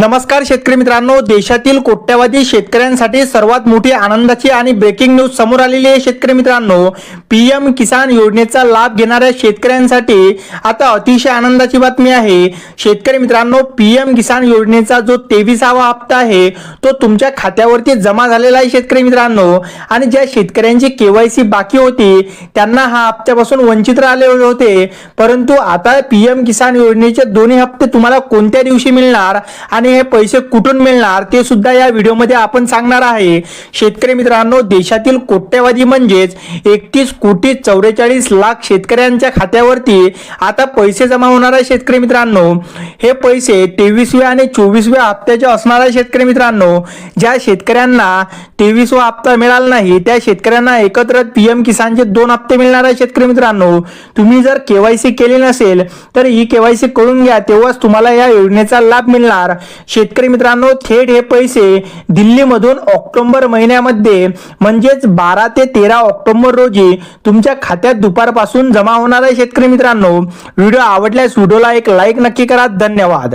नमस्कार शेतकरी मित्रांनो, देशातील कोट्यावधी शेतकऱ्यांसाठी सर्वात मोठी आनंदाची आणि ब्रेकिंग न्यूज समोर आलेली आहे। शेतकरी मित्रांनो, पीएम किसान योजनेचा लाभ घेणाऱ्या शेतकऱ्यांसाठी आता अतिशय आनंदाची बातमी आहे। शेतकरी मित्रांनो, पीएम किसान योजनेचा जो 23वा हप्ता आहे तो तुमच्या खात्यावरती जमा झालेला आहे। शेतकरी मित्रांनो, आणि ज्या शेतकऱ्यांची केवायसी बाकी होती त्यांना हा हप्त्यापासून वंचित राहिले होते, परंतु आता पीएम किसान योजनेचे दोन्ही हप्ते तुम्हाला कोणत्या दिवशी मिळणार आणि हे पैसे कुठून मिळणार ते सुद्धा या व्हिडिओमध्ये आपण सांगणार आहे। शेतकरी मित्रांनो, देशातील कोट्यवधी म्हणजेच 31,44,00,000 शेतकऱ्यांच्या खात्यावरती आता पैसे जमा होणार आहे। शेतकरी मित्रांनो, हे पैसे 23व्या आणि 24व्या हप्त्याचे असणार आहे। शेतकरी मित्रांनो, ज्या शेतकऱ्यांना 23वा हप्ता मिळाला नाही त्या शेतकऱ्यांना एकत्र पीएम किसानचे 2 हप्ते मिळणार आहे। शेतकरी मित्रांनो, तुम्ही जर केवायसी केली नसेल तर ही केवायसी करून घ्या, तेव्हाच तुम्हाला या योजनेचा लाभ मिळणार। शेतकरी मित्रांनो, थेट हे पैसे दिल्लीमधून ऑक्टोबर महिन्यामध्ये म्हणजेच 12 ते 13 ऑक्टोबर रोजी तुमच्या खात्यात दुपारपासून जमा होणार आहे। शेतकरी मित्रांनो, व्हिडिओ आवडल्यास व्हिडिओला एक लाईक नक्की करा। धन्यवाद।